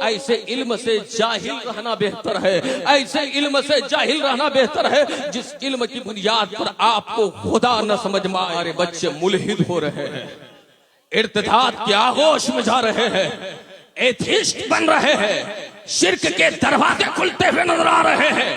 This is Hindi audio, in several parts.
ऐसे इल्म से जाहिल रहना बेहतर है, ऐसे इल्म से जाहिल रहना बेहतर है जिस इल्म की बुनियाद पर आपको खुदा न समझ में। हमारे बच्चे मुल्हिद हो रहे हैं, इर्तिदाद के आगोश में जा रहे हैं, एथिस्ट बन रहे हैं, शिर्क के दरवाजे खुलते हुए नजर आ रहे हैं,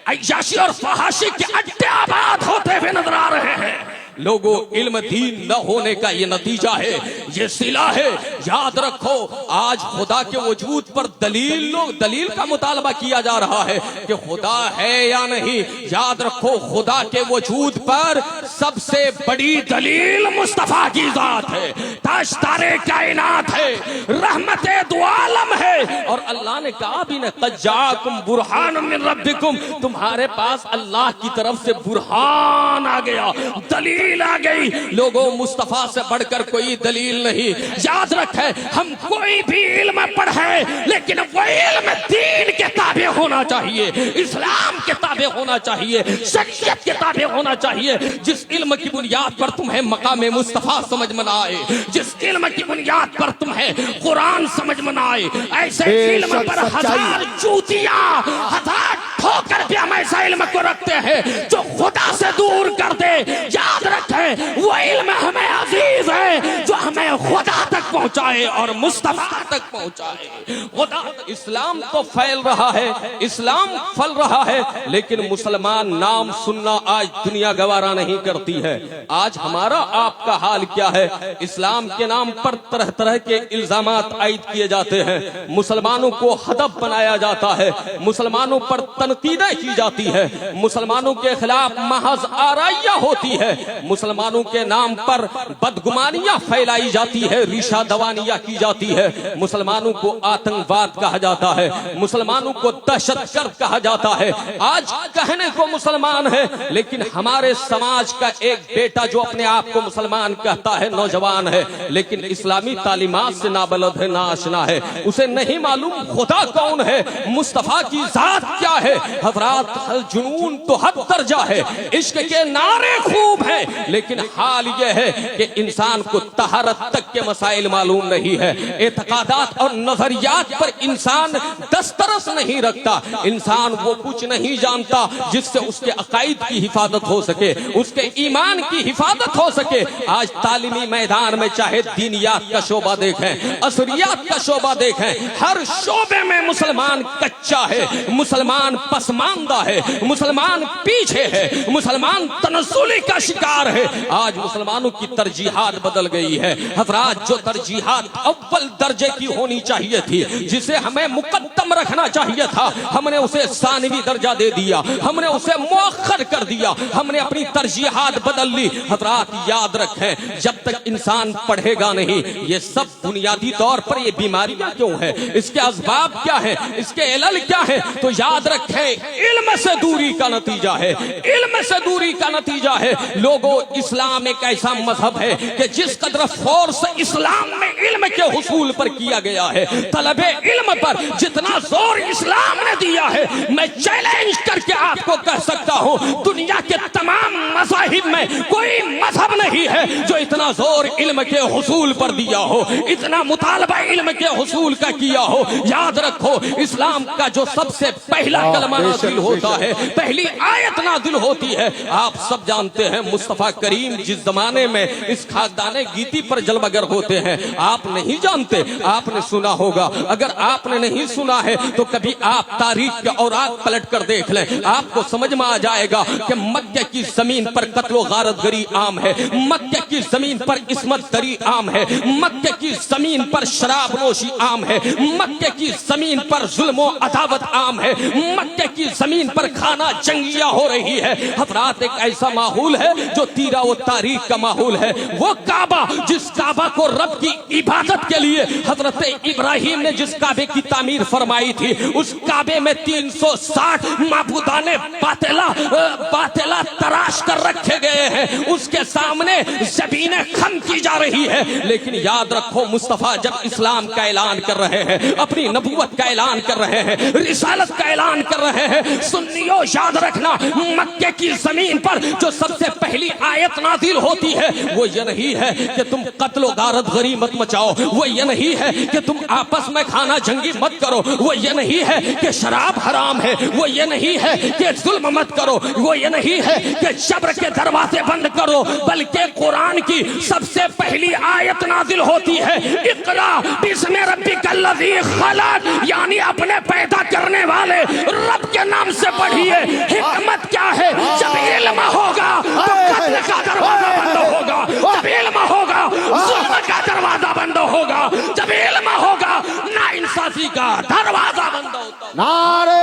अय्याशी और फहाशी के अड्डे आबाद होते हुए नजर आ रहे हैं। लोगों, इल्म दीन न होने का ये नतीजा है, ये सिला है। याद रखो, आज खुदा के वजूद पर दलील का मुतालबा किया जा रहा है कि खुदा है या नहीं। याद रखो, खुदा के वजूद पर सबसे बड़ी दलील मुस्तफा की जात है, ताजदारे कायनात है, रहमते दो आलम है। और अल्लाह ने कहा भी न क़द जाअकुम बुरहानुम मिन रब्बिकुम, तुम्हारे पास अल्लाह की तरफ से बुरहान आ गया, दलील आ गई। लोगों, मुस्तफा से बढ़कर कोई दलील नहीं। याद रखे, हम कोई भी इल्म पढ़े लेकिन वो इल्म दीन के ताबे होना चाहिए, इस्लाम के ताबे होना चाहिए, शरीयत के ताबे होना चाहिए। जिस इल्म की बुनियाद पर तुम्हें मकाम मुस्तफा समझ में ना आए, जिस इल्म की बुनियाद पर तुम्हें कुरान समझ में ना आए, ऐसे इल्म पर हजार जूतियां, हजार ठोकर भी हम ऐसा इल्म को रखते हैं जो खुदा से दूर कर दे। याद रखें, वो इल्म हमें अजीज है जो हमें खुदा तक पहुंचाए और मुस्तफा तक पहुंचाए। खुदा, इस्लाम तो फैल रहा है, इस्लाम फल रहा है, लेकिन मुसलमान नाम सुनना आज दुनिया गवारा नहीं करती है। आज हमारा आपका हाल क्या है? इस्लाम के नाम पर तरह तरह के इल्जामात आयद किए जाते हैं, मुसलमानों को हदफ बनाया जाता है, मुसलमानों पर तनकीदें की जाती है, मुसलमानों के खिलाफ महज आराइयां होती है, मुसलमानों के नाम पर बदगुमानियां फैलाई जाती है, रिशा दवानियां की जाती है, मुसलमानों को आतंकवाद कहा जाता है, मुसलमानों को दहशतगर्द कहा जाता है। आज कहने को मुसलमान है, लेकिन हमारे समाज का एक बेटा जो अपने आप को मुसलमान कहता है, नौजवान है, लेकिन इस्लामी तालीमात से नाबलद है, नाआशना है, उसे नहीं मालूम खुदा कौन है, मुस्तफा की जात क्या है। हज़रात, जुनून तो हद दर्जा है, इश्क के नारे खूब है, लेकिन हाल यह है कि इंसान को तहरत तक के मसाइल मालूम नहीं है। एतकादात और नजरियात पर इंसान दस्तरस नहीं रखता। इंसान वो कुछ नहीं जानता जिससे उसके अकायद की हिफाजत हो सके, उसके ईमान की हिफाजत हो सके। आज तालीमी मैदान में चाहे दीनियात का शोबा देखें, असरियात का शोबा देखें, हर शोबे में मुसलमान कच्चा है, मुसलमान पसमानदा है, मुसलमान पीछे है, मुसलमान तनज़्ज़ुली का शिकार है। आज मुसलमानों की तरजीहात बदल गई है। हज़रात, जो तरजीहात अव्वल दर्जे की होनी चाहिए थी, जिसे हमें मुकद्दम रखना चाहिए था, हमने उसे सानवी दर्जा दे दिया, हमने उसे मुअख्खर कर दिया, हमने अपनी तरजीहात बदल ली। हज़रात, याद रखें, जब तक इंसान पढ़ेगा नहीं, ये सब बुनियादी तौर पर ये बीमारियां क्यों है, इसके असबाब क्या है, इसके इलल क्या है, तो याद रखें, इल्म से दूरी का नतीजा है, इल्म से दूरी का नतीजा है। लोगों, इस्लाम एक ऐसा मजहब है कि जिस कदर फोर्स इस्लाम में इल्म के हुसूल पर किया गया है, तलबे इल्म पर जितना जोर इस्लाम ने दिया है, मैं चैलेंज करके आपको कह सकता हूं, दुनिया के तमाम मज़ाहिब में कोई मजहब नहीं है जो इतना जोर इल्म के हुसूल पर दिया हो, इतना मुतालबा इल्म के हुसूल का किया हो। याद रखो, इस्लाम का जो सबसे पहला कलमा नाज़िल होता है, पहली आयत नाज़िल होती है, आप सब जानते हैं, मुस्तफा करीम जिस जमाने में इस खाकदाने गीती पर जलमगर होते हैं, आप नहीं जानते, आपने सुना होगा। अगर आपने नहीं सुना है तो कभी आप तारीख के औराक पलट कर देख लें, आपको समझ में आ जाएगा कि मक्के की जमीन पर कत्लो गारतगरी आम है, मक्के की जमीन पर इस्मत दरी आम है, मक्के की जमीन पर शराब नोशी आम है, मक्के की जमीन पर जुल्म अदावत आम है, मक्के की जमीन पर खाना जंगिया हो रही है। हज़रात, एक ऐसा माहौल है जो तीरा व तारीख का माहौल है। वो काबा, जिस काबा को रब की इबादत के लिए हजरत इब्राहिम ने जिस काबे की तामीर फरमाई थी, उस काबे में 360 माबूदाने बातिला तराश कर रखे गए हैं, उसके सामने ज़मीनें खम की जा रही है। लेकिन याद रखो, मुस्तफा जब इस्लाम का ऐलान कर रहे हैं, अपनी नबूवत का ऐलान कर रहे हैं, रिसालत का ऐलान कर रहे हैं, सुन्नियों याद रखना, मक्के की जमीन पर जो सबसे पहली आयत नाज़िल होती है वो ये नहीं है कि तुम कत्लो गारत गरीमत बचाओ, वो ये नहीं है कि तुम आपस में खाना जंगी मत करो, वो ये नहीं है कि शराब हराम है, वो ये नहीं है कि जुल्म मत करो, वो ये नहीं है कि जबर के दरवाजे बंद करो, बल्कि कुरान की सबसे पहली आयत नाजिल होती है इक़रा बिस्मि रब्बिकल्लज़ी खलक़, यानी अपने पैदा करने वाले रब के नाम से पढ़िए। हिकमत क्या है? जब इल्म होगा तो कत्ल का दरवाजा बंद होगा, जब इल्म होगा जुल्म का दरवाजा बंद होगा, जब इल्म होगा नाइंसाफी का दरवाजा बंद होगा। नारे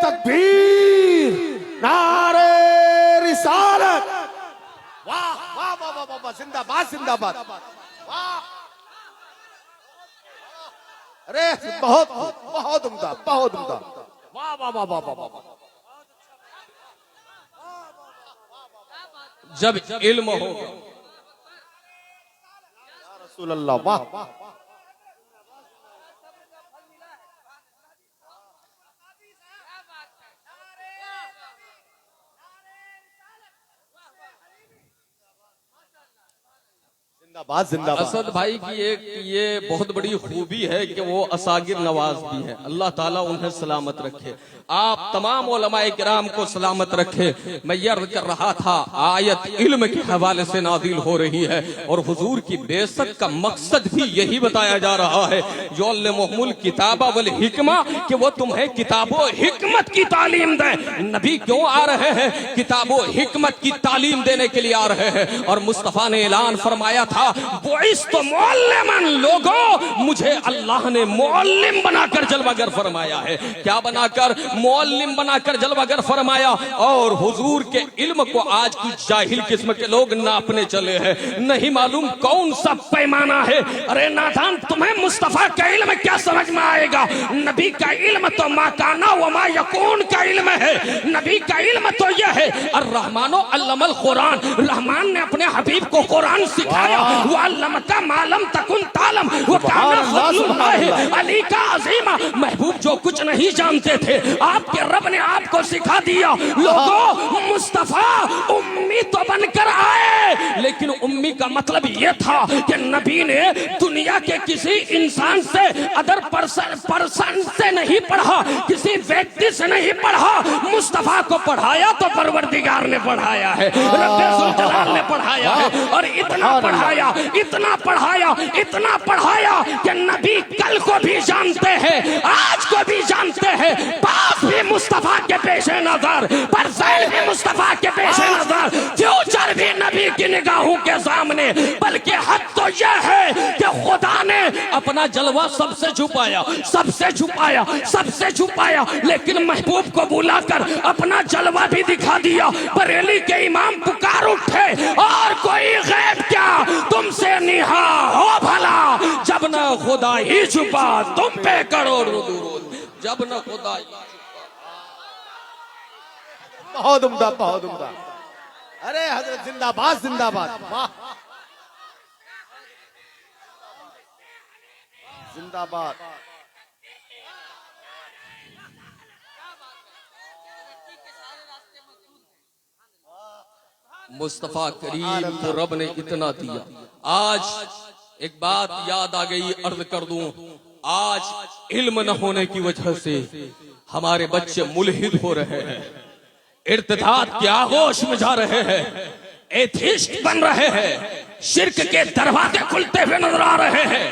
तकबीर, नारे रिसालत, वाह वाह वाह वाह वाह, जिंदाबाद जिंदाबाद, वाह, अरे बहुत बहुत उम्दा, बहुत उम्दा, वाह वाह वाह वाह वाह वाह। जब इल्म होगा रसूल अल्लाह, वाह, जिंदाबाद जिंदाबाद। असद भाई की एक ये बहुत बड़ी खूबी है कि वो असागिर नवाज भी है। अल्लाह ताला उन्हें सलामत रखे, आप तमाम उलमाए किराम को सलामत रखे। मैं ये अर्ज कर रहा था, आयत इल्म के हवाले से नाजिल हो रही है और हुजूर की बेइज्जत का मकसद भी यही बताया जा रहा है, जो अल्लमुहुमुल किताबा वल हिकमा, कि वो तुम्हें किताबो हिकमत की तालीम दे। नबी क्यों आ रहे हैं? किताबो हिकमत की तालीम देने के लिए आ रहे हैं। और मुस्तफा ने ऐलान फरमाया था, बुइस्तु मुअल्लिमन, लोगों मुझे अल्लाह ने मुअल्लिम बनाकर जलवागर फरमाया है। क्या बनाकर? मुअल्लिम बनाकर जलवागर फरमाया। और हुजूर के इल्म को आज की जाहिल किस्म के लोग नापने चले हैं, नहीं मालूम कौन सा पैमाना है। अरे नादान, तुम्हें मुस्तफा का इल्म क्या समझ में आएगा? नबी का इल्म तो मा काना व मा यकून का इल्म है। नबी का इल्म तो यह है, अर्रहमानो अल्लमल कुरान, रहमान ने अपने हबीब को कुरान सिखाया। वो अल्लम का मालम तकुन तालम, वो काना फज़लुल्लाहि अली का अज़ीमा, महबूब जो कुछ नहीं जानते थे आपके रब ने आपको सिखा दिया। लोगों, मुस्तफा उम्मी तो बनकर आए, लेकिन उम्मी का मतलब यह था कि नबी ने दुनिया के किसी इंसान से, अदर पर्सन से नहीं पढ़ा, किसी व्यक्ति से नहीं पढ़ा। मुस्तफा को पढ़ाया तो परवरदिगार ने पढ़ाया है, रब्बे ज़ुल जलाल ने पढ़ाया है। और इतना पढ़ाया, इतना पढ़ाया, इतना पढ़ाया कि नबी कल को भी जानते हैं, आज को भी जानते हैं, पास भी मुस्तफा के पेशे नजर, परसेंट भी मुस्तफा के पेशे नजर, फ्यूचर भी नबी की निगाहों के सामने। बल्कि हद तो यह है कि खुदा ने अपना जलवा सबसे छुपाया, सबसे छुपाया, सबसे छुपाया, लेकिन महबूब को बुलाकर अपना जलवा भी दिखा दिया। बरेली के इमाम पुकार उठे, और कोई गैब क्या तुमसे निहा हो भला, जब न खुदा ही छुपा तुम पे करोड़ दुरूद, जब न खुदा ही छुपा। बहुत उम्दा, बहुत उम्दा। अरे हजरत जिंदाबाद जिंदाबाद, वाह, जिंदाबाद। मुस्तफा करीम को रब ने इतना दिया। आज एक बात याद आ गई, अर्ज कर दूं, आज इल्म न होने की वजह से हमारे बच्चे मुल्हिद हो रहे हैं, इर्तिदाद के आगोश में जा रहे हैं, एथिस्ट बन रहे हैं, शिर्क के दरवाजे खुलते हुए नजर आ रहे हैं,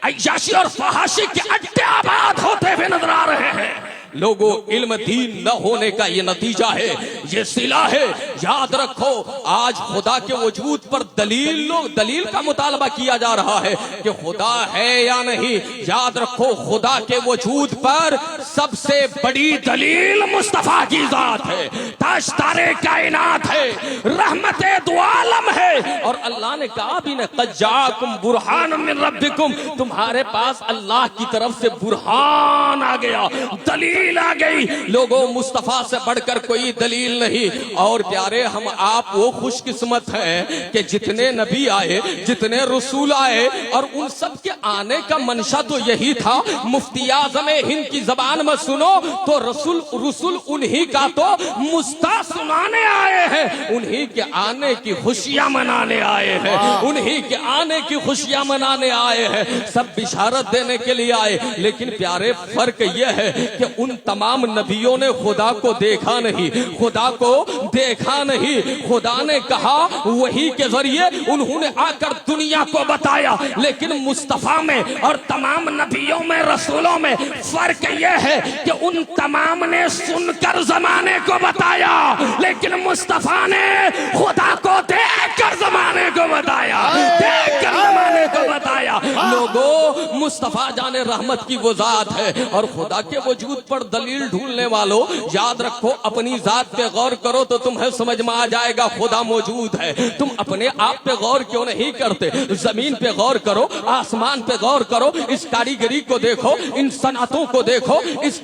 अय्याशी और फहाशी के अड्डे आबाद होते हुए नजर आ रहे हैं। लोगों, इल्म दीन न होने का ये नतीजा है, ये सिला है। याद रखो, आज खुदा के वजूद पर दलील का मुतालबा किया जा रहा है कि खुदा है या नहीं। याद रखो, खुदा के वजूद पर सबसे बड़ी दलील मुस्तफा की जात है, ताशतारे कायनात है, रहमते दो आलम है। और अल्लाह ने कहा भी न, क़द जाअकुम बुरहानुम मिन रब्बिकुम, तुम्हारे पास अल्लाह की तरफ से बुरहान आ गया, दलील दलील आ गई। लोगों, मुस्तफा से बढ़कर कोई दलील नहीं। और प्यारे, हम आप वो खुशकिस्मत हैं कि जितने नबी आए, जितने रसूल आए, और उन सब के आने का मंशा तो यही था। मुफ्ती आज़म हिंद की जबान में सुनो तो रसूल उन्हीं का तो मुस्ता सुनाने आए हैं, उन्हीं के आने की खुशियां मनाने आए हैं, उन्हीं के आने की खुशियां मनाने आए हैं। सब बिशारत देने के लिए आए। लेकिन प्यारे, फर्क यह है कि उन तमाम नबियों ने खुदा को देखा नहीं, खुदा को देखा नहीं। खुदा ने कहा, वही के जरिए उन्होंने आकर दुनिया को बताया। लेकिन मुस्तफा में और तमाम नबियों में, रसूलों में फर्क यह है कि उन तमाम ने सुनकर जमाने को बताया, लेकिन मुस्तफा ने खुदा को देखकर जमाने को बताया, देखकर जमाने को बताया। लोगों, मुस्तफा जाने रहमत की वो जात है। और खुदा के वजूद पर दलील ढूंढने वालों, याद रखो, अपनी जात पे गौर करो तो तुम्हें समझ में आ जाएगा खुदा मौजूद है। तुम अपने आप पे गौर क्यों नहीं करते? जमीन पे गौर करो, आसमान पे गौर करो, इस कारीगरी को देखो, इन सनातों को देखो, इस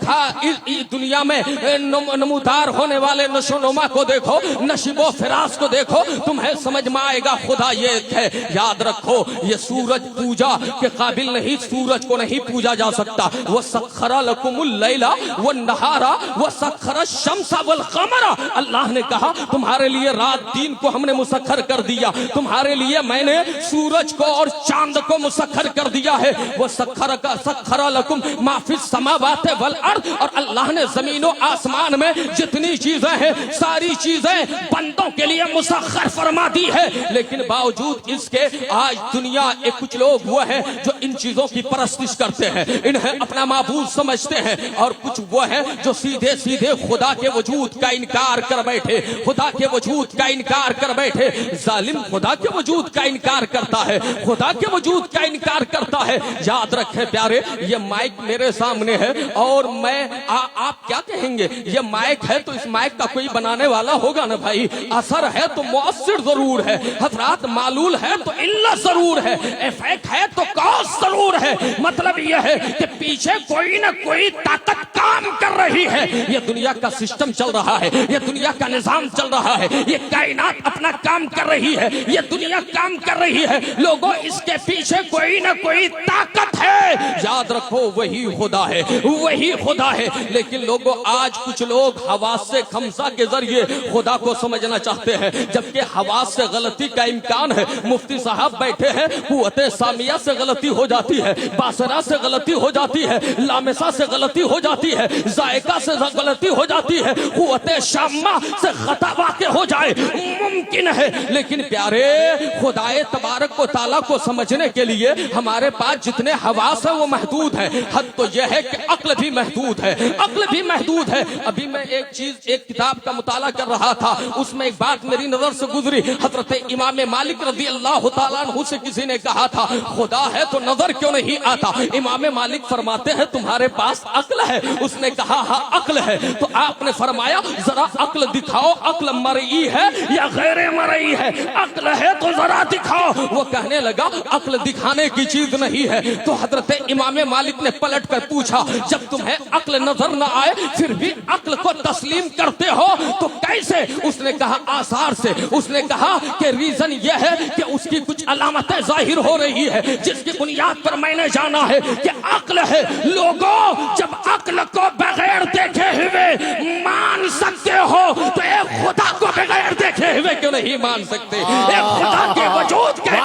दुनिया में नमूदार होने वाले नशोनुमा को देखो, नशीबो फिरास को देखो, तुम्हें समझ में आएगा खुदा ये है। याद रखो, ये सूरज पूजा के काबिल नहीं, सूरज को नहीं पूजा जा सकता। वो सखरा लकुमुल लैला वो नहारा वो सखरा शम्सा वल कमरा। अल्लाह ने कहा, तुम्हारे लिए रात दिन को हमने मुसख्खर कर दिया, तुम्हारे लिए मैंने सूरज को और चांद को मुसख्खर कर दिया है। वो सखरा लकुम माफिस समावात वल अर्द। और अल्लाह ने जमीनों आसमान में जितनी चीजें हैं, सारी चीजें बंदों के लिए मुसख्खर फरमा दी है। लेकिन बावजूद इसके आज दुनिया एक कुछ लोग वो हैं जो इन चीजों की परस्तिश करते हैं, इन्हें अपना माबूद समझते हैं। और कुछ वो हैं जो सीधे सीधे खुदा के वजूद का इनकार कर बैठे, खुदा के वजूद का इनकार कर बैठे। जालिम खुदा के वजूद का इनकार करता है, खुदा के वजूद का इनकार करता है। याद रखें प्यारे, ये माइक मेरे सामने है और मैं आप क्या कहेंगे? ये माइक है तो इस माइक का कोई बनाने वाला होगा ना भाई। असर है तो मुअस्सिर जरूर है, हजरात मालूल है तो इल्लत जरूर है, इफेक्ट है तो कॉज जरूर है। मतलब यह है कि पीछे कोई ना कोई ताकत काम कर रही है। ये दुनिया का सिस्टम चल रहा है, ये दुनिया का निजाम चल रहा है, ये कायनात अपना काम कर रही है, ये दुनिया काम कर रही है। लोगों, इसके पीछे कोई ना कोई ताकत है। याद रखो, वही खुदा है, वही खुदा है। लेकिन लोगों, आज कुछ लोग हवास से खमसा के जरिए खुदा को समझना चाहते हैं, जबकि हवास से गलती का इम्कान है। मुफ्ती साहब बैठे हैं, कुव्वते सामिया से गलती हो जाती है, बासरा से गलती हो जाती है, लामिसा से गलती हो जाती है, जायका से गलती हो जाती है, कुव्वते शामा से खता वाक़े हो जाए, मुमकिन है। लेकिन प्यारे, खुदाए तबारक व तआला को समझने के लिए हमारे पास जितने हवास है वो महदूद है। हद तो यह है कि अक्ल भी महदूद है, अक्ल भी महदूद है। अभी मैं एक किताब का मुताला कर रहा था, उसमें एक बात मेरी नजर से गुजरी। हजरत इमाम मालिक रज़ी अल्लाह तआला अन्हु से किसी ने कहा था, खुदा है तो नजर क्यों नहीं आता? इमाम मालिक फरमाते हैं, तुम्हारे पास अक्ल है? उसने कहा, हाँ अक्ल है। तो आपने फरमाया, जरा अक्ल दिखाओ, अक्ल मरई है या गैर मरई है? अक्ल है तो जरा दिखाओ। वो कहने लगा, अक्ल दिखाने की चीज नहीं है। तो हजरत इमाम मालिक ने पलट कर पूछा, जब तुम्हें अक्ल नजर न आए फिर भी अक्ल को तस्लीम करते हो तो कैसे? उसने कहा, आसार से। उसने कहा कि रीजन यह है कि उसकी कुछ अलामतें जाहिर हो रही है, जिसकी बुनियाद पर मैंने जाना है कि अक्ल है। लोगों, जब अक्ल को बगैर देखे हुए मान सकते हो तो एक खुदा को बगैर देखे हुए क्यों नहीं मान सकते? एक खुदा के वजूद के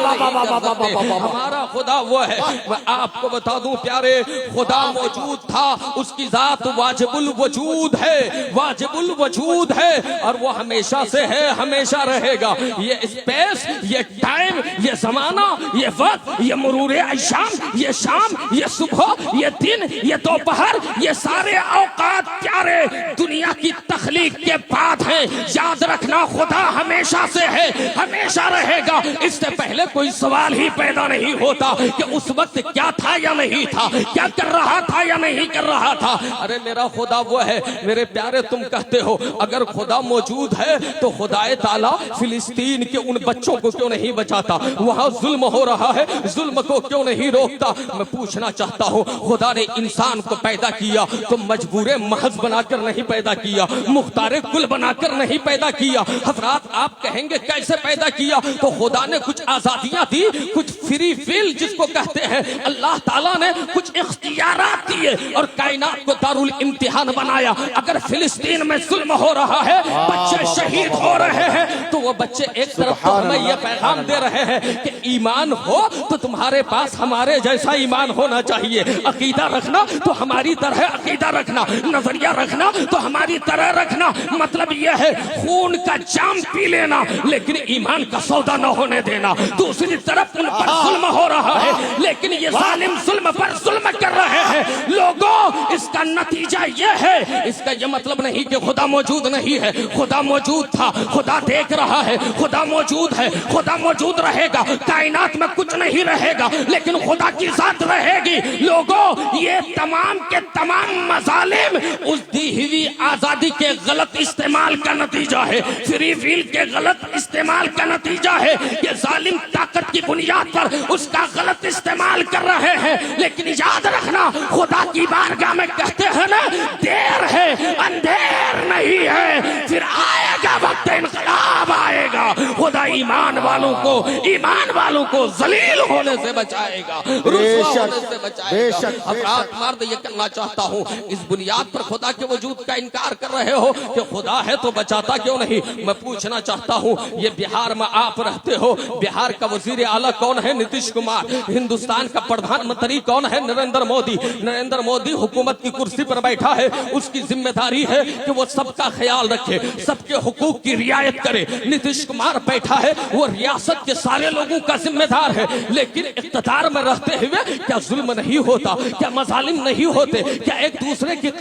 हमारा खुदा वो है। मैं आपको बता दूं प्यारे, खुदा मौजूद था, उसकी जात वाजिबुल वजूद है, वाजिबुल वजूद है, और वो हमेशा से है, हमेशा रहेगा। ये स्पेस, ये टाइम, ये जमाना, ये वक्त, ये मरूरे अय्याम, ये शाम, ये सुबह, ये दिन, ये दोपहर, ये सारे औकात प्यारे दुनिया की तख्लीक के बाद है। याद रखना, खुदा हमेशा से है, हमेशा रहेगा। इससे पहले कोई सवाल ही पैदा नहीं होता कि उस वक्त क्या था या नहीं था, क्या कर रहा था या नहीं कर रहा था। अरे मेरा खुदा वो है मेरे प्यारे, तुम कहते हो अगर खुदा मौजूद है तो खुदाए ताला फिलिस्तीन के उन बच्चों को क्यों नहीं बचाता? वहां जुल्म हो रहा है, जुल्म को क्यों नहीं रोकता? मैं पूछना चाहता हूँ, खुदा ने इंसान को पैदा किया तो मजबूरे महज बनाकर नहीं पैदा किया, मुख्तारे कुल बनाकर नहीं पैदा किया। हजरात आप कहेंगे कैसे पैदा किया? तो खुदा ने कुछ आजादियां दी, कुछ फ्री विल जिसको कहते हैं, अल्लाह ताला ने कुछ इख्तियारात दिए और कायनात को दारुल इम्तिहान बनाया। अगर फिलिस्तीन में जुल्म हो रहा है, बच्चे शहीद हो रहे हैं, तो वो बच्चे एक तरफ तो हमें यह पैगाम दे रहे हैं कि ईमान हो तो तुम्हारे पास हमारे जैसा ईमान होना चाहिए, अकीदा रखना तो हमारी तरह अकीदा रखना, नजरिया रखना तो हमारी तरह रखना। मतलब यह है खून का जाम पी लेना लेकिन ईमान का सौदा न होने देना। दूसरी तरफ उन पर जुल्म हो रहा है लेकिन ये जालिम जुल्म पर जुल्म कर रहे हैं। लोगों इसका नतीजा यह है, इसका यह मतलब नहीं कि खुदा मौजूद नहीं है, खुदा मौजूद था, खुदा देख रहा है, खुदा मौजूद है, खुदा मौजूद रहेगा। कायनात में कुछ नहीं रहेगा लेकिन खुदा की जात रहेगी। लोगों ये तमाम के तमाम मजालिम उस दी हुई आजादी के गलत इस्तेमाल का नतीजा है, फ्री विल के गलत इस्तेमाल का नतीजा है। ये जालिम ताकत की बुनियाद पर उसका गलत इस्तेमाल कर रहे हैं। लेकिन याद रखना, खुदा की बारगाह में कहते हैं ना, देर है अंधेर नहीं है, फिर आएगा वक्त इनकलाब आएगा। खुदा ईमान वालों को जलील होने से बचाएगा, रुसवा होने से बचाएगा। अब मर्द ये कहना चाहता हूँ, इस बुनियाद पर खुदा के वजूद का इनकार कर रहे हो कि खुदा है तो बचाता क्यों नहीं? मैं पूछना चाहता हूँ, ये बिहार में आप रहते हो, बिहार का वजीर आला कौन है? नीतीश कुमार। हिंदुस्तान का प्रधानमंत्री कौन है? नरेंद्र मोदी। नरेंद्र मोदी हुकूमत की कुर्सी पर बैठा है, उसकी जिम्मेदारी है कि वो सबका ख्याल रखे, सबके हुकूक की रियायत करे। नीतीश कुमार बैठा है, वो रियासत के सारे लोगों का जिम्मेदार है। लेकिन इख्तियार में रहते हुए क्या जुल्म नहीं होता? क्या मजालिम नहीं होते? क्या एक दूसरे के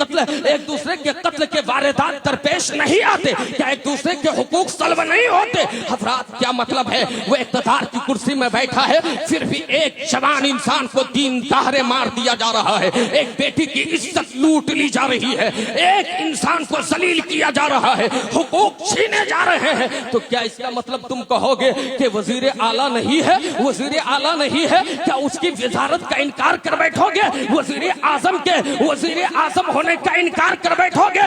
कत्ल के वारदात दरपेश नहीं आते? क्या एक दूसरे के हुकूक सल्ब नहीं होते? हजरात क्या मतलब है? वो इख्तियार की कुर्सी में बैठा है, फिर भी एक जवान इंसान को 3 दहाड़े मार दिया जा रहा है, एक बेटी की इज्जत लूट ली जा रही है, एक इंसान को जलील किया जा रहा है, हुकूक छीने जा रहे हैं। तो क्या इसका मतलब तुम कहोगे कि वजीर आला नहीं है? वजीर आला नहीं है क्या उसकी वजारत का इनकार कर बैठोगे? वजीर आजम होने का इनकार कर बैठोगे?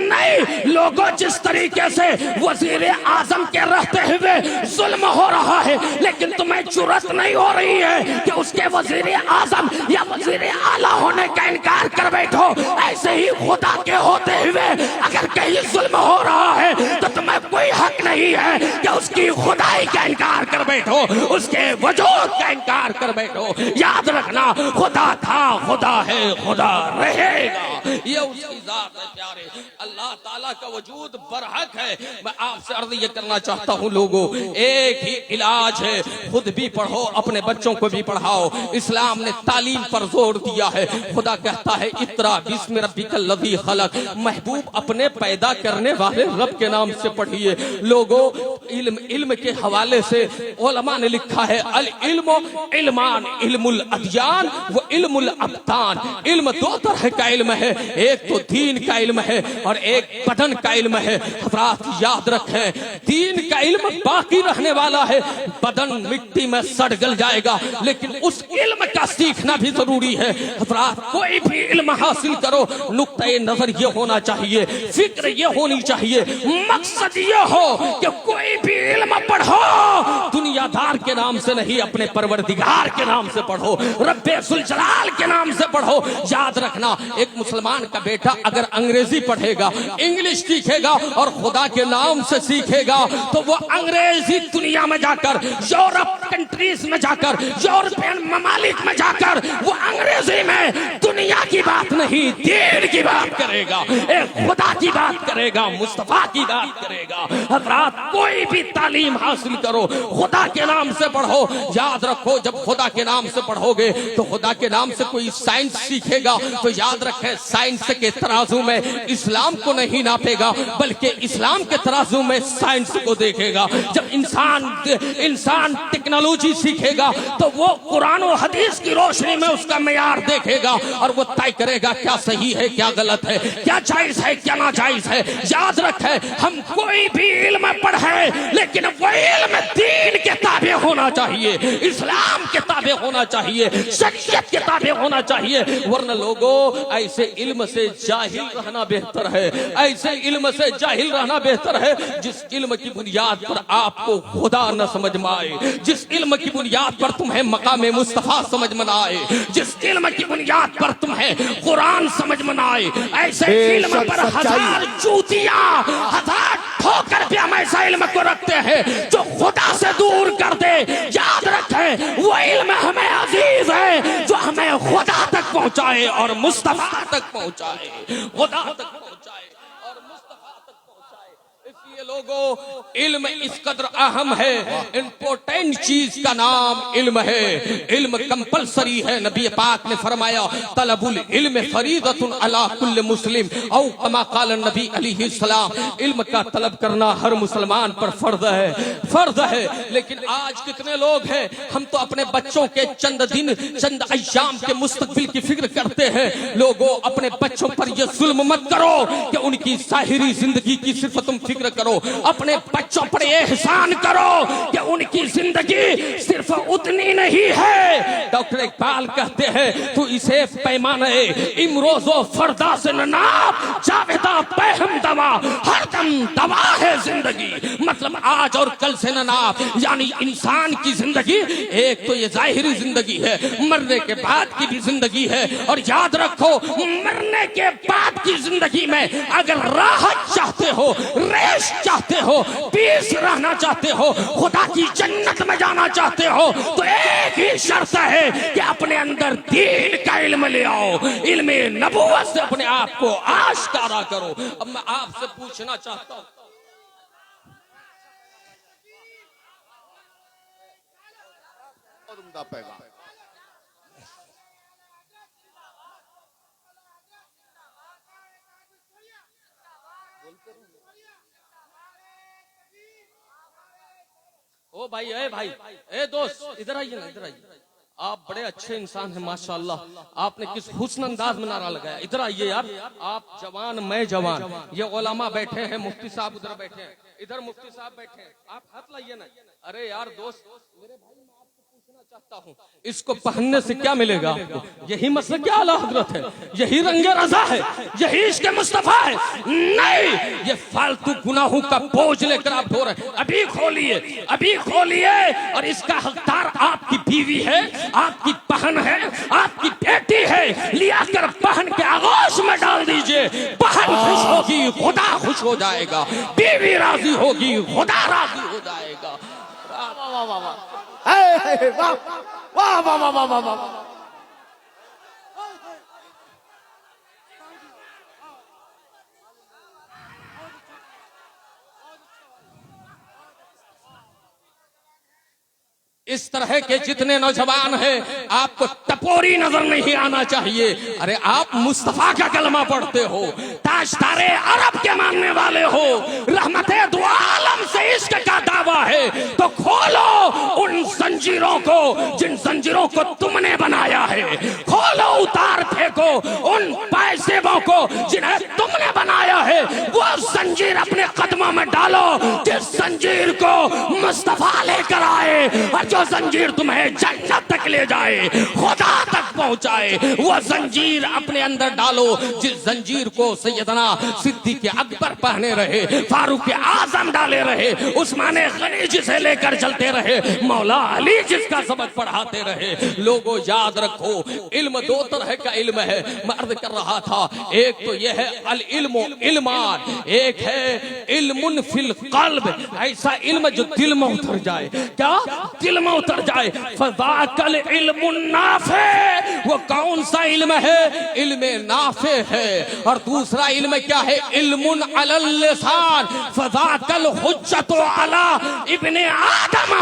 नहीं लोगों, जिस तरीके से वजीर आजम के रहते हुए जुल्म हो रहा है लेकिन तुम्हें जुर्रत नहीं हो रही है कि उसके वजीर आजम या वजीर आला होने का इनकार कर बैठो, ऐसे ही खुदा के होते हुए अगर कहीं जुल्म हो रहा है तो तुम्हें कोई हक नहीं है कि उसकी खुदाई का इनकार कर बैठो, उसके वजूद का इनकार कर बैठो। याद रखना, खुदा था, खुदा है, खुदा रहेगा, ये उसकी जात है। प्यारे, अल्लाह ताला का वजूद बरहक है। मैं आपसे अर्ज ये करना चाहता हूँ, लोगों एक ही इलाज है, खुद भी पढ़ो, अपने बच्चों को भी पढ़ाओ। इस्लाम ने तालीम पर जोर दिया है। खुदा कहता है इक़रा बिस्मि रब्बिकल लज़ी खलक, महबूब अपने पैदा करने वाले रब के नाम से पढ़िए। लोगों इल्म के हवाले से उलमा ने लिखा है, अल इल्मु इल्मान, इल्मुल अदियान व इल्मुल अब्दान। इल्म 2 तरह का इल्म है, एक तो दीन का इल्म है और एक बदन का इल्म है। हज़रात याद रखें, दीन का इल्म बाकी रहने वाला है, बदन मिट्टी में सड़ गल जाएगा, लेकिन उस इल्म का सीखना भी जरूरी है। हज़रात कोई भी इल्म हासिल करो, नुक्ते नजर ये होना चाहिए, फिक्र ये होनी चाहिए, मकसद ये हो कि कोई भी इल्म पढ़ो दुनियादार के नाम से नहीं, अपने परवरदिगार के नाम से पढ़ो, रब्बे जुल जलाल के नाम से पढ़ो। याद रखना, एक मुसलमान का बेटा अगर अंग्रेजी पढ़ेगा, इंग्लिश सीखेगा और खुदा के नाम से सीखेगा तो वो अंग्रेजी दुनिया में जाकर, यूरोप कंट्रीज में जाकर, यूरोपियन ममालिक में जाकर वो अंग्रेजी में दुनिया की बात नहीं, दीन की बात करेगा, एक खुदा की बात करेगा, मुस्तफा की बात करेगा। हज़रात कोई भी तालीम हासिल करो, खुदा के नाम से पढ़ो। याद रखो, जब खुदा के नाम से पढ़ोगे तो खुदा के नाम से कोई साइंस सीखेगा तो याद रखें, साइंस के तराजू में इस्लाम को नहीं नापेगा बल्कि इस्लाम के तराजू में साइंस को देखेगा। जब इंसान टेक्नोलॉजी सीखेगा तो वो कुरान और हदीस की रोशनी में उसका मेयार देखेगा और वो तय करेगा क्या सही है, क्या गलत है, क्या जायज है, क्या नाजायज है। याद रखें, हम कोई भी इल्म पढ़े लेकिन वो इल्म दीन के ताबे होना चाहिए, इस्लाम के ताबे होना चाहिए, शरीयत के ताबे होना चाहिए। वरना लोगों, ऐसे इल्म से जाहिल रहना बेहतर है, ऐसे इल्म से जाहिल रहना बेहतर है जिस इल्म की बुनियाद पर आपको खुदा न समझ में आए, जिस इल्म की बुनियाद पर तुम्हें मकाम मुस्तफा समझ में आए, जिस इल्म की बुनियाद पर तुम्हें कुरान समझ में आए। ऐसे इल्म पर हजार जूतियां, हजार ठोकर पे हम ऐसा इल्म को रखते हैं जो खुदा से दूर कर दे। याद रखें, वो इल्म हमें अजीज है जो हमें खुदा तक पहुंचाए और मुस्तफा तक पहुंचाए, खुदा तक पहुंचाए और मुस्तफा तक पहुंचाए। इसलिए लोगों, इल्म इस कदर अहम है, इंपॉर्टेंट चीज का नाम इल्म है। इल्म कंपलसरी है। नबी पाक ने फरमाया, तलबुल इल्म फरीदतुन अला कुल्ल मुस्लिम औ कमा क़ाल नबी अलैहि सलाम। इल्म का तलब करना हर मुसलमान पर फर्ज है। लेकिन आज कितने लोग हैं, हम तो अपने बच्चों के चंद दिन, चंद अय्याम के मुस्तकबिल की फिक्र करते हैं। लोगों, अपने बच्चों पर यह जुल्म मत करो कि उनकी ज़ाहिरी जिंदगी की सिर्फ तुम फिक्र करो, अपने बच्चों पर एहसान करो कि उनकी जिंदगी सिर्फ उतनी नहीं है। डॉक्टर इकबाल कहते हैं, तू इसे पैमाने इमरोजो फरदा से न नाप, जावेदा पैहम दवा, हर दम दवा है जिंदगी। मतलब आज और कल से न नाप, यानी इंसान की जिंदगी एक तो ये जाहिरी जिंदगी है, मरने के बाद की भी जिंदगी है। और याद रखो, मरने के बाद की जिंदगी में अगर राहत चाहते हो, रेश चाहते हो, पीस रहना चाहते हो, खुदा की जन्नत में जाना चाहते हो, तो एक ही शर्त है कि अपने अंदर दीन का इल्म ले आओ, इल्म नबूवत से अपने आप को आश्कारा करो। अब मैं आपसे पूछना चाहता हूं, ओ भाई, ए दोस्त, इधर आइए ना, इधर आइए। आप बड़े अच्छे इंसान हैं माशाअल्लाह। आपने किस हुस्न अंदाज में नारा लगाया। इधर आइए यार, आप जवान, मैं जवान, ये उलमा बैठे हैं, मुफ्ती साहब उधर बैठे हैं, इधर मुफ्ती साहब बैठे हैं, आप हाथ लाइए ना। अरे यार दोस्त, मेरे भाई, मैं आपको पूछना चाहता हूँ, इसको पहनने से क्या मिलेगा आपको? यही मसला क्या आला हजरत है, यही रंगे रजा है, यही इश्क मुस्तफा है? नहीं, ये फालतू गुनाहों का बोझ लेकर आप ढो रहे हैं। अभी खोलिए और इसका हकदार आपकी बीवी है, आपकी बहन है, आपकी बेटी है। लिया कर बहन के आगोश में डाल दीजिए। बहन खुश होगी, खुदा खुश हो जाएगा। बीवी राजी होगी, खुदा राजी हो जाएगा। वाह वाह वाह वाह वाह वाह वाह वाह वाह। इस तरह के जितने नौजवान हैं, आपको टपोरी नजर नहीं आना चाहिए। अरे आप मुस्तफा का कलमा पढ़ते हो, ताजदारे अरब के मानने वाले हो, रहमते दो आलम से इश्क का दावा है, तो खोलो उन जंजीरों को जिन जंजीरों को तुमने बनाया है। खोलो, उतार फेंको उन पैसेबों को जिन्हें तुमने बनाया है। वो जंजीर अपने कदमों में डालो जिस जंजीर को मुस्तफा लेकर आए, और जो जंजीर तुम्हें जन्नत तक ले जाए, खुदा तक पहुंचाए। वो जंजीर अपने अंदर डालो जिस जंजीर को सैयदना सिद्दीक अकबर पहने रहे, फारूक आजम डाले रहे, उस्मान गनी जिसे लेकर चलते रहे, मौला अली जिसका सबक पढ़ाते रहे। लोगों, याद रखो, इल्म दो तरह का इल्म है। मैं अर्ज कर रहा था, एक तो यह है अल इल्मो इल्मान, एक है इल्मुन फिल क़ल्ब, ऐसा इल्म जो दिल में उतर जाए। क्या? दिल में उतर जाए। फज़ाकल इल्मुन नाफ़े, वो कौन सा इल्म है? इल्म नाफ़े है। और दूसरा इल्म क्या है? इल्मुन अलल लिसान, फज़ाकल हुज्जतु अला इब्ने आदम,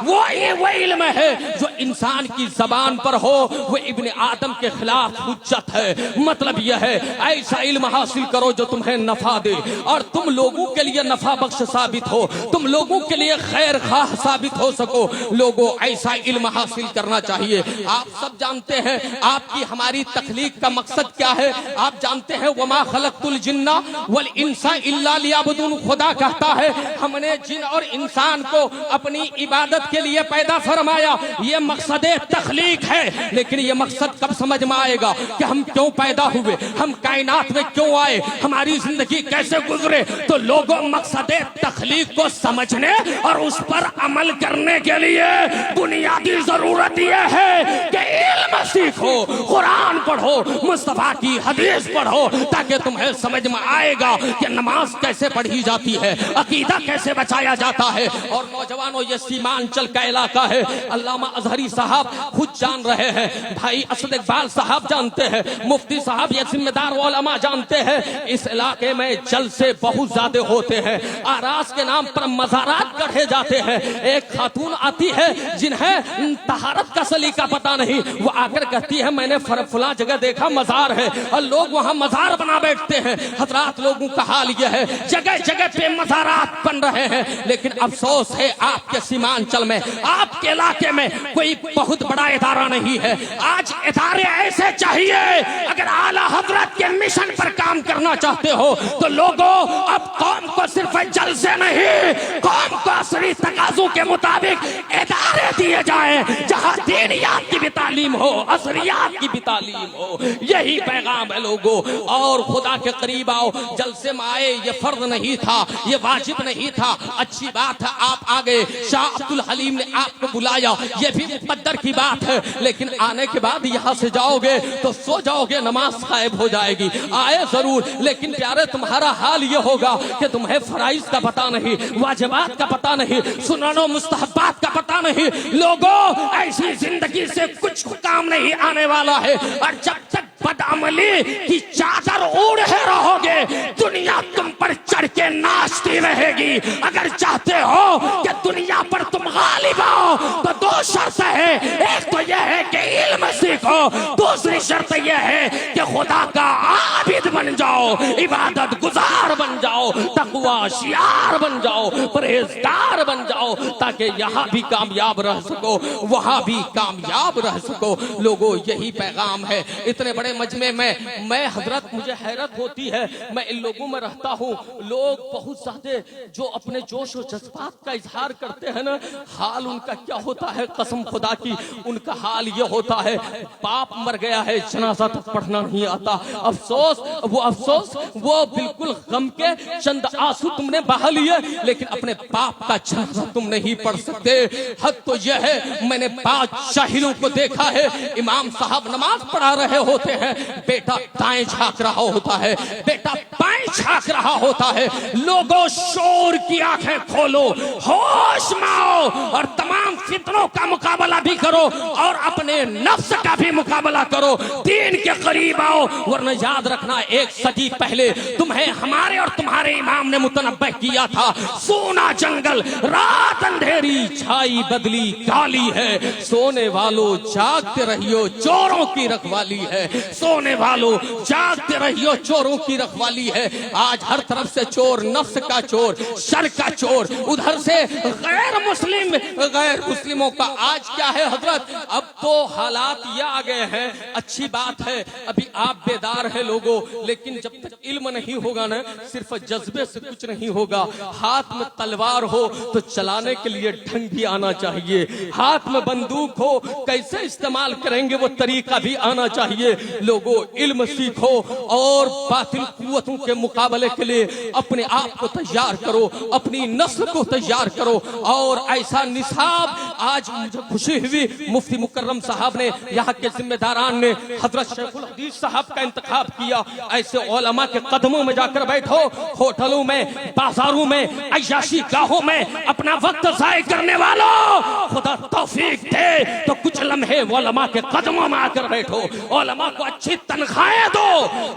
वो इल्म है जो इंसान की जबान पर हो, वो इब्ने आदम के खिलाफ हुज्जत है। मतलब यह है ऐसा इल्म हासिल करो जो तुम्हें नफा दे और तुम लोगों के लिए नफा बख्श साबित हो, तुम लोगों के लिए खैर खाह साबित हो सको। लोगों, ऐसा इल्म हासिल करना चाहिए। आप सब जानते हैं आपकी हमारी तख्लीक का मकसद क्या है। आप जानते हैं वमा खलक़तुल जिन्ना वल इंसा इल्ला लियअबुदून, खुदा कहता है हमने जिन और इंसान को अपनी इबादत के लिए पैदा फरमाया। ये मकसद तख्लीक है, लेकिन ये मकसद कब समझ में आएगा कि हम क्यों पैदा हुए, हम कायनात में क्यों आए, हमारी जिंदगी कैसे गुजरे। तो लोगों, मकसद तख्लीक को समझने और उस पर अमल करने के लिए बुनियादी जरूरत यह है कि इल्म सीखो, कुरान पढ़ो, मुस्तफा की हदीस पढ़ो, ताकि तुम्हें समझ में आएगा कि नमाज कैसे पढ़ी जाती है, अकीदा कैसे बचाया जाता है। और नौजवानों, ये सीमांचल का इलाका है। अल्लामा अजहरी साहब खुद जान रहे हैं, भाई असद इकबाल साहब जानते हैं, मुफ्ती साहब, ये जिम्मेदार उलमा जानते हैं। इस इलाके में जलसे बहुत ज्यादा होते हैं, आरास के नाम पर मज़ारात गढ़े जाते हैं। एक खातून आती है जिन्हें तहारत का सलीका पता नहीं, वो आकर कहती है मैंने फला जगह देखा मजार है, और लोग वहाँ मजार बना बैठते हैं। हजरात, लोगों का हाल यह है, जगह जगह पे मजारात बन रहे हैं। लेकिन अफसोस है आपके सीमांचल में, आपके इलाके में कोई बहुत बड़ा इदारा नहीं है। आज इदारे ऐसे चाहिए, अगर आला हजरत के मिशन पर काम करना चाहते हो तो लोगों, अब कौम को सिर्फ जलसे नहीं, कौम को असली तकाज़ों के मुताबिक इदारे दिए जाए जहां दीनियात की भी तालीम हो, असलियात की भी तालीम हो। यही पैगाम है लोगों। और खुदा के करीब आओ, जलसे में आए ये फर्ज नहीं था, ये वाजिब नहीं था, अच्छी बात है आप आ गए, शाह अब्दुल हलीम ने आपको बुलाया, ये भी मुक़द्दर की बात है। लेकिन आने के बाद यहाँ से जाओगे तो सो जाओगे, नमाज गायब हो जाएगी। आए जरूर, लेकिन प्यारे तुम्हारा हाल ये होगा कि तुम्हें फराइज का पता नहीं, वाजिबात का पता नहीं, सुन्नत मुस्तहब्बात का पता नहीं। लोगों, ऐसी जिंदगी से कुछ काम नहीं आने वाला है। और जब तक बदअमली की चादर ओढ़े रहोगे, दुनिया तुम पर चढ़ के नाचती रहेगी। अगर चाहते हो कि दुनिया पर तुम गालिब आओ तो दो शर्त है, एक तो यह है कि इल्म सीखो, दूसरी शर्त यह है कि खुदा का आबिद बन जाओ, इबादत गुजार बन जाओ, तकवा शियार बन जाओ, परहेजगार बन जाओ, ताकि यहाँ भी कामयाब रह सको, वहाँ भी कामयाब रह सको। लोगों, यही पैगाम है। इतने बड़े मजमे में मैं हजरत, मुझे हैरत होती है, मैं इन लोगों में रहता हूँ, लोग बहुत ज्यादा जो अपने जोश और जज्बात का इजहार करते हैं ना, हाल उनका क्या होता है कसम खुदा की, उनका हाल ये होता है बाप मर गया है, जनाजा तक पढ़ना नहीं आता। अफसोस, वो बिल्कुल गम के चंद आंसू तुमने बहा लिए, लेकिन अपने बाप का जनाजा तुम नहीं पढ़ सकते। हद तो यह है, मैंने 5 शाहिरों को देखा है, इमाम साहब नमाज पढ़ा रहे होते हैं, बेटा दाएं झांक रहा होता है, बेटा बाएं झांक रहा होता है। लोगों, शोर की आंखें खोलो, होश में आओ और तमाम फितनों का मुकाबला भी करो और अपने नफ्स का भी मुकाबला करो, दीन के करीब आओ। वरना याद रखना, एक सदी पहले तुम्हें हमारे और तुम्हारे इमाम ने मुतनब्बह किया था, सोना जंगल, रात अंधेरी, छाई बदली काली है, सोने वालों जागते रहियो, चोरों की रखवाली है, सोने वालों जागते रहियो, चोरों की रखवाली है। आज हर तरफ से चोर, नफ्स का चोर, शर का चोर, उधर से गैर मुस्लिमों का। आज क्या है हजरत, अब तो हालात ये आ गए हैं, अच्छी बात है अभी आप बेदार है लोगों, लेकिन जब तक इल्म नहीं होगा ना, सिर्फ जज्बे से कुछ नहीं होगा। हाथ में तलवार हो तो चलाने के लिए ढंग भी आना चाहिए, हाथ में बंदूक हो कैसे इस्तेमाल करेंगे वो तरीका भी आना चाहिए। लोगों, इल्म सीखो और बातिल कुव्वतों के मुकाबले के लिए अपने आप को तैयार करो, अपनी नस्ल को तैयार करो और ऐसा निसाब आज मुझे खुशी हुई, मुफ्ती मुकर्रम साहब ने, यहाँ के जिम्मेदारान ने हजरत शेखुल हदीस साहब का इंतखाब किया। ऐसे उलमा के कदमों में जाकर बैठो, होटलों में, बाजारों में, अय्याशी गाहों में अपना वक्त जाया करने वालों, खुदा तौफीक दे तो कुछ लम्हे उलमा के कदमों में आकर बैठो, उलमा को अच्छी तनख्वाहें दो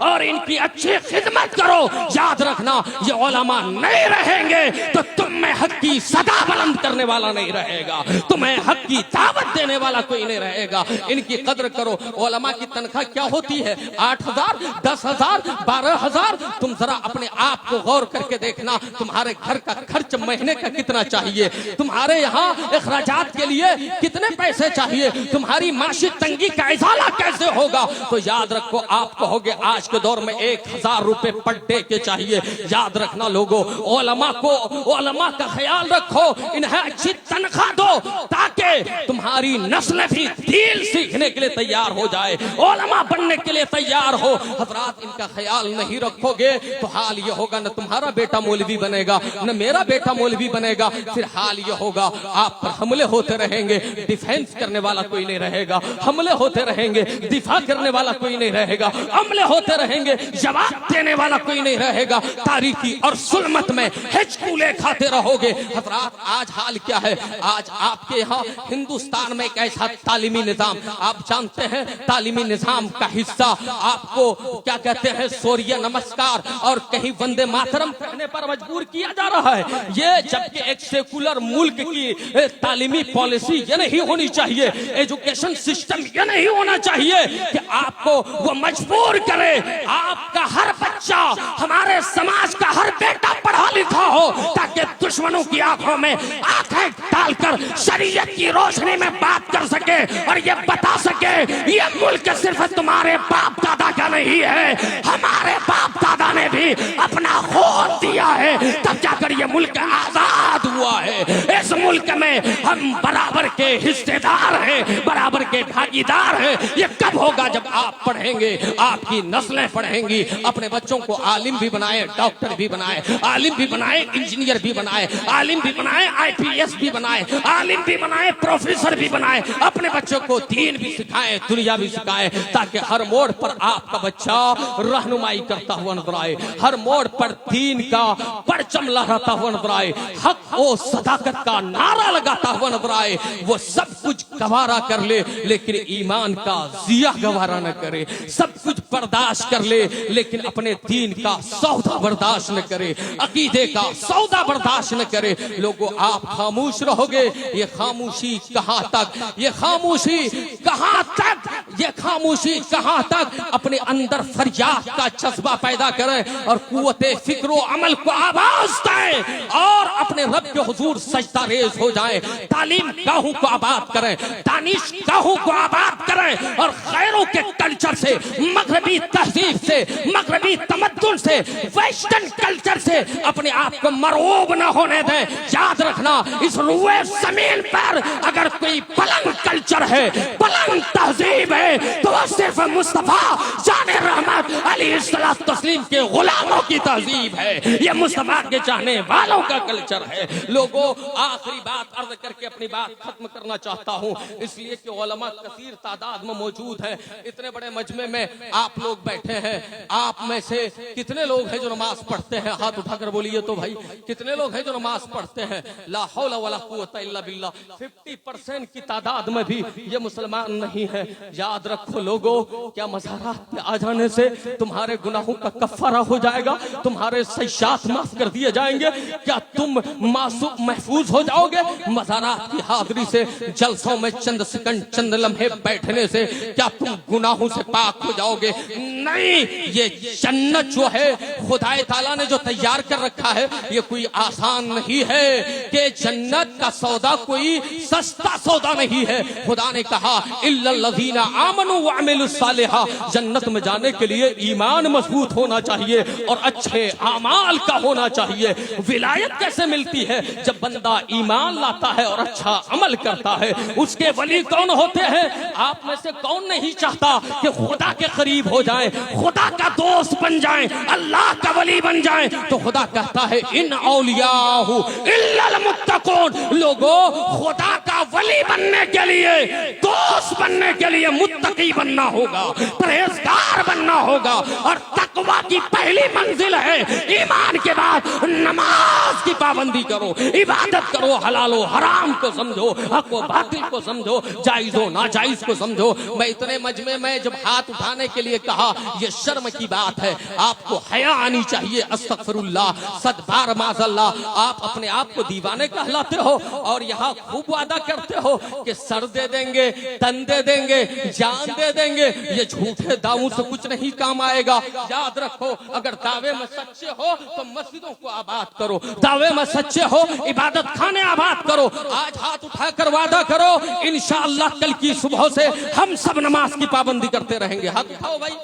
और इनकी अच्छी खिदमत करो। याद रखना, ये उलमा नहीं रहेंगे तो तुम में हक की सदा बुलंद करने वाला नहीं रहेगा, तुम्हें हक की दावत देने वाला कोई नहीं रहेगा। इनकी कदर करो। उलमा की तनख्वाह क्या होती है? 8,000, 10,000, 12,000। तुम जरा अपने आप को गौर करके देखना, तुम्हारे घर का खर्च महीने का कितना चाहिए, तुम्हारे यहाँ अखराजात के लिए कितने पैसे चाहिए, तुम्हारी माशी तंगी का इजाला कैसे होगा। तो याद रखो, आप कहोगे आज के दौर में 1,000 रुपए पर डे के चाहिए। याद रखना लोगों, उलमा का ख्याल रखो, इन्हें अच्छी तनख्वाह दो ताकि तुम्हारी नस्ल भी दीन सीखने के लिए तैयार हो जाए, उलमा बनने के लिए तैयार हो। हजरात, इनका ख्याल नहीं रखोगे तो हाल ये होगा, न तुम्हारा बेटा मौलवी बनेगा, न मेरा बेटा मौलवी बनेगा। फिर हाल ये होगा, आप पर हमले होते रहेंगे, डिफेंस करने वाला कोई नहीं रहेगा, हमले होते रहेंगे, दिफा करने वाला कोई नहीं रहेगा, हमले होते रहेंगे, जवाब देने वाला कोई नहीं रहेगा। तारीकी और सुलमत में हिचकुले खाते रहोगे। हजरात, आज हाल क्या है? आज आपके यहाँ हिंदुस्तान में एक ऐसा तालीमी निजाम, आप जानते हैं तालीमी निजाम का हिस्सा आपको क्या कहते हैं, सूर्य नमस्कार और कहीं वंदे मातरम कहने पर मजबूर किया जा रहा है। ये जबकि एक सेकुलर मुल्क की तालीमी पॉलिसी ये नहीं होनी चाहिए, एजुकेशन सिस्टम ये नहीं होना चाहिए कि आपको वो मजबूर करे आपका हर बच्चा, हमारे समाज का हर बेटा पढ़ा लिखा हो, ताकि दुश्मनों की आंखों में आंखें डालकर शरीयत की रोशनी में बात कर सके और ये बता सके ये मुल्क सिर्फ तुम्हारे बाप दादा का नहीं है, हमारे बाप दादा ने भी अपना खून दिया है, तब जाकर ये मुल्क आजाद हुआ है। इस मुल्क में हम बराबर के हिस्सेदार हैं, बराबर के भागीदार हैं। ये कब होगा? जब आप पढ़ेंगे, आपकी नस्लें पढ़ेंगी। अपने बच्चों को आलिम भी बनाए, डॉक्टर भी बनाए, आलिम भी बनाए, इंजीनियर भी बनाए, आलिम भी बनाए, IPS भी बनाए, आलिम भी बनाए, प्रोफेसर भी बनाए। अपने बच्चों को दीन भी सिखाए, दुनिया भी सिखाए, ताकि हर मोड़ पर आपका बच्चा रहनुमाई करता हुआ नजर आए, हर मोड़ पर दीन का परचम लहराता हुआ नजर आए, हक और सदाकत का नारा लगाता हुआ नजर आए। वो सब कुछ गवारा कर ले लेकिन ईमान का जिया गवारा न करे, सब कुछ बर्दाश्त कर ले लेकिन अपने दीन का सौदा बर्दाश्त न करे, अकीदे का सौदा बर्दाश्त न करे। लोगों, आप खामोश रहोगे, ये खामोशी कहां तक, ये खामोशी कहां तक, ये खामोशी कहां तक अपने अंदर फरियाद का जज्बा पैदा करें और कुव्वते फिक्र अमल को आवाज दें और अपने रब के हुजूर सजदा रेज हो जाएं। तालीम गाहों को आबाद करें, दानिश गाहों को आबाद करें और खैरों के कल्चर से, मगरबी तहजीब से, मगरबी तमद्दुन से, वेस्टर्न कल्चर से अपने आप को मरऊब न होने दें। याद रखना, इस रुए जमीन पर अगर कोई बुलंद कल्चर है, बुलंद तहजीब है, तो वह सिर्फ मुस्तफा जाने रहमत अलैहिस्सलातु तस्लीम के गुलामों की तहजीब है। ये मुस्तफा के चाहने वालों का कल्चर है। लोगों, आखिरी बात अर्ज करके अपनी बात खत्म करना चाहता हूँ, इसलिए कि उलमा कसीर तादाद में मौजूद है। इतने बड़े मजमे में आप लोग बैठे हैं, आप में से कितने लोग हैं जो नमाज पढ़ते हैं? हाथ उठाकर बोलिए तो भाई, कितने लोग हैं जो नमाज पढ़ते हैं? ला हौला वला कुव्वता इल्ला बिल्लाह। 50% की तादाद में भी ये मुसलमान नहीं है। याद रखो लोगों, क्या मज़ारात पे आ जाने से तुम्हारे गुनाहों का कफ़ारा हो जाएगा? तुम्हारे सय्यात माफ कर दिए जाएंगे? क्या तुम मासूम महफूज हो जाओगे? मज़ारात की हाज़िरी से, जलसों में चंद सेकंड, चंद लम्हे बैठने से क्या तुम गुनाहों से पाक हो जाओगे? नहीं, ये जन्नत जो है खुदाए ताला ने जो तैयार कर रखा है, ये कोई आसान नहीं है कि जन्नत का सौदा कोई सस्ता सौदा नहीं है। खुदा ने कहा इल्लल्लज़ीना आमनू व अमिलुस सालिहा, जन्नत में जाने के लिए ईमान मजबूत होना चाहिए और अच्छे अमाल का होना चाहिए। विलायत कैसे मिलती है? जब बंदा ईमान लाता है और अच्छा अमल करता है। उसके वली कौन होते हैं? आप में से कौन नहीं चाहता कि खुदा के करीब हो जाए, खुदा का दोस्त बन जाए, अल्लाह का वली बन जाए? तो खुदा कहता है इन औलियाहु इल्लल मुत्तकून, लोगों खुदा का वली बनने के लिए, दोस्त बनने के लिए मुत्तकी बनना होगा, परहेजगार बनना होगा। और तकवा की पहली मंजिल है ईमान के बाद नमाज की पाबंदी करो, इबादत करो, हलालो हराम को समझो, हक व बातिल को समझो, जायज़ो नाजायज को समझो। मैं इतने मजमे में जब हाथ उठाने के लिए कहा, ये शर्म की बात है, आपको हया आनी चाहिए। अस्तगफिरुल्लाह, सदबार माज़ल्लाह, आप अपने आप को दीवाने कहलाते हो और यहाँ खूब वादा करते हो कि सर दे देंगे, तन दे देंगे, जान दे देंगे। ये झूठे दावों से कुछ नहीं काम आएगा। याद रखो, अगर दावे में सच्चे हो तो मस्जिदों को आबाद करो, दावे में सच्चे हो इबादत खाने आबाद करो। आज हाथ उठाकर वादा करो, इंशाअल्लाह कल की सुबह से हम सब नमाज की पाबंदी करते रहेंगे। हाथ उठाओ भाई,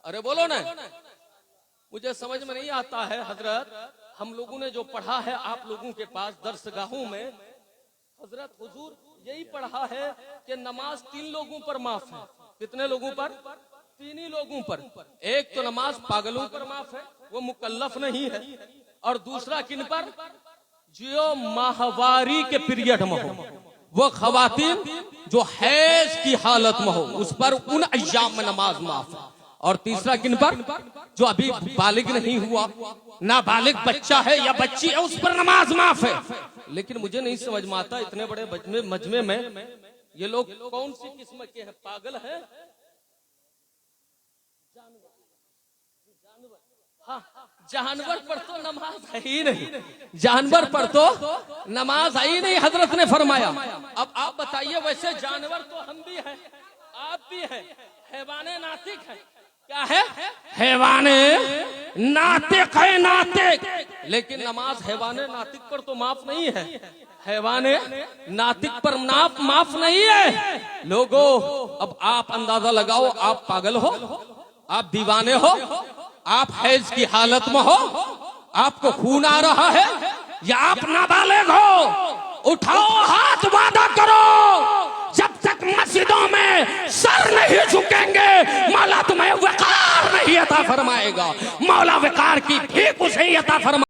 अरे बोलो ना। मुझे समझ में नहीं आता है हजरत, हम लोगों ने जो पढ़ा है आप लोगों के पास दरसगाहों में, हजरत हुजूर यही पढ़ा है कि नमाज 3 लोगों पर माफ है। कितने लोगों पर? 3 ही लोगों पर। एक तो नमाज पागलों पर माफ है, वो मुकल्लफ नहीं है। और दूसरा किन पर? जो माहवारी के पीरियड में हो, वो खवातीन जो हैज की हालत में हो, उस पर उन अय्याम में नमाज माफ है। और तीसरा किन पर? जो अभी बालिग नहीं हुआ, ना बालिग बच्चा है या बच्ची है, उस पर नमाज माफ है। लेकिन मुझे नहीं समझ में आता, इतने बड़े मजमे में ये लोग कौन सी किस्म के हैं? पागल है? हाँ, जानवर पर तो नमाज है ही नहीं, जानवर पर तो नमाज है ही नहीं, हजरत ने फरमाया। अब आप बताइए, वैसे जानवर तो हम भी हैं, आप भी हैं, हैवाने नातिक है। क्या है? हैवाने नातिक है, नातिक। लेकिन नमाज हैवाने नातिक पर तो माफ नहीं है, हैवाने नातिक पर माफ नहीं है। लोगों, अब आप अंदाजा लगाओ, आप पागल हो, आप दीवाने हो, आप हैज की हालत में हो, आपको खून आ रहा है, या आप नाबालिग हो? उठाओ हाथ, वादा करो, जब तक मस्जिदों में सर नहीं झुकेंगे मौला तुम्हें वकार नहीं अता फरमाएगा। मौला वकार की भीख उसे ही अता फरमा